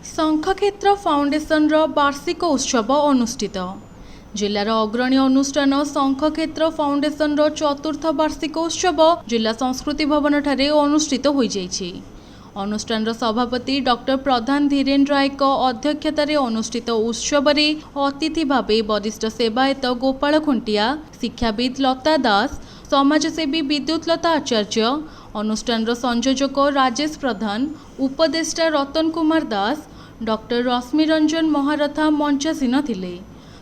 शंखक्षेत्र foundation वार्षिक उत्सव अनुष्ठित। जिलार अग्रणी अनुष्ठान शंखक्षेत्र फाउंडेशन चतुर्थ वार्षिक उत्सव जिला संस्कृति भवन ठारे अनुष्ठित हो जाइछि। अनुष्ठान सभापति डॉक्टर प्रधान धीरेन्द्र रायक अध्यक्षतार अनुष्ठित उत्सव अतिथि भावे वरिष्ठ सेवायत गोपाल खुंटिया, शिक्षाविद लता दास, समाजसेवी विद्युत लता आचार्य, अनुष्ठान संयोजक राजेश प्रधान, उपदेष्टा रतन कुमार दास, डॉक्टर रश्मि रंजन महारथा मंचासीन थिले।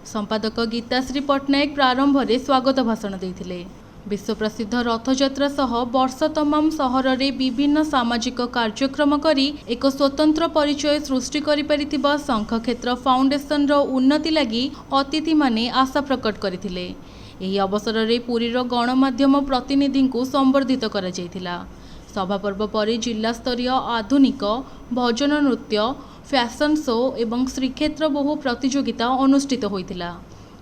संपादक गीताश्री पट्टनायक प्रारंभ में स्वागत भाषण देथिले। विश्व प्रसिद्ध रथयात्रा सह वर्ष तमाम सहर में विभिन्न सामाजिक कार्यक्रम करी एक स्वतंत्र परिचय सृष्टि करि परिथिबा शंखक्षेत्र फाउंडेशन उन्नति लगी अतिथि माने आशा प्रकट करथिले। एही अवसर में पुरीर गणमाध्यम प्रतिनिधि को संबर्धित करा जायथिला। सभापर्व पर जिला स्तरीय आधुनिक भजन नृत्य, फैशन शो एवं श्रीक्षेत्र बहु प्रतियोगिता अनुष्ठित होइथिला।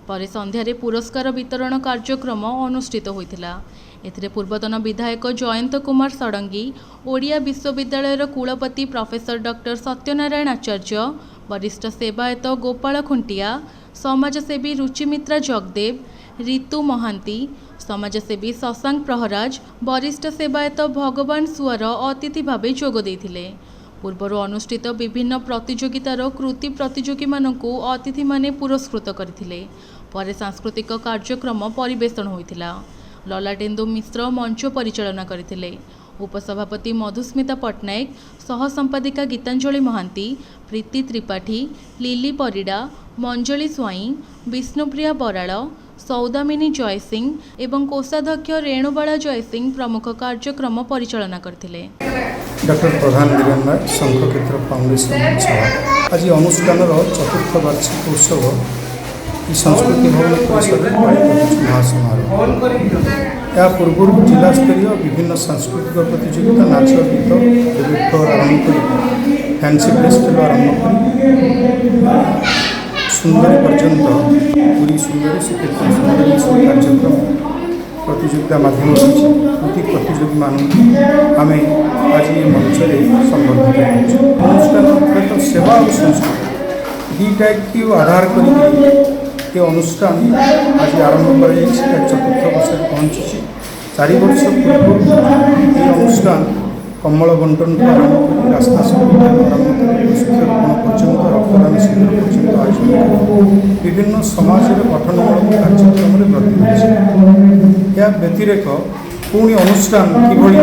पर संध्यारे पुरस्कार वितरण कार्यक्रम अनुष्ठित होइथिला। एथिरे पूर्वतन विधायक जयंत कुमार षडंगी, ओडिया विश्वविद्यालय कुलपति प्रोफेसर डॉक्टर सत्यनारायण आचार्य, वरिष्ठ सेवायत गोपाल खुंटिया, समाजसेवी रुचिमित्रा जगदेव, ऋतु महांती, समाजसेवी शशांक प्रहराज, वरिष्ठ सेवायत भगवान सुआर अतिथि भावे जोग देथिले। पूर्वर अनुष्ठित विभिन्न प्रतियोगितार कृति प्रतियोगी मानकु अतिथि माने पुरस्कृत करथिले। पर सांस्कृतिक कार्यक्रम परिवेषण होइथिला। ललाटेन्दु मिश्र मंच परिचालना करथिले। उपसभापति मधुस्मिता पट्टनायक, सह संपादिका गीतांजलि महांती, प्रीति त्रिपाठी, लिली परिडा, मंजली स्वाई, विष्णुप्रिया बराड़, सौदामिनी जयसिंह एवं कोषाध्यक्ष रेणुबाला जयसिंह प्रमुख कार्यक्रम परिचालना करथिले। डॉक्टर प्रधान धीरेन्द्र राय शंखक्षेत्र फाउंडेशन सभा आज अनुष्ठान चतुर्थ वार्षिक उत्सव संस्कृति भवन परिसर महासमारोह। या पूर्व जिला स्तरीय विभिन्न सांस्कृतिक प्रतियोगिता नाच गीत डेबिट आरंभ कर फैंसी फेस्टिवल आरंभ कर सुंदरी पर्यंत पूरी सुंदरी श्रीक्षेत्र सुंदरी सब कार्यक्रम प्रतियोगिता माध्यम कृति प्रतियोगी मानक आम आज ये मंच संबर्धित अनुष्ठान सेवा और संस्कृति दुईटा की आधार कर अनुष्ठान आज आरंभ कर चतुर्थ वर्ष पहुँची। 4 वर्ष पूर्व ये अनुष्ठान कमल बंटन आरंभ कर रास्ता सुविधा आरंभ कर वृक्षरोपण पर्यंत रक्तदान शिविर पर्यंत आयोजन विभिन्न समाज गठनमूलक कार्यक्रम वृद्धि या व्यतिरेक पुणी अनुष्ठान किभली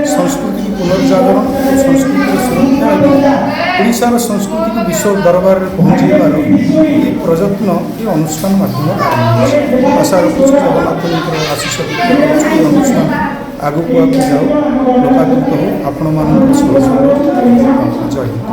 संस्कृति पुनर्जागरण और संस्कृति सुरक्षा और ओडिशार संस्कृति को विश्व दरबार में पहुँचाइबार ये प्रयत्न ये अनुष्ठान माध्यम आरंभ। आशा रखुच्छे जगन्नाथ आशीष अनुष्ठान आगू आगे जाओ लोकादृत हो आपण मान जय हिंद।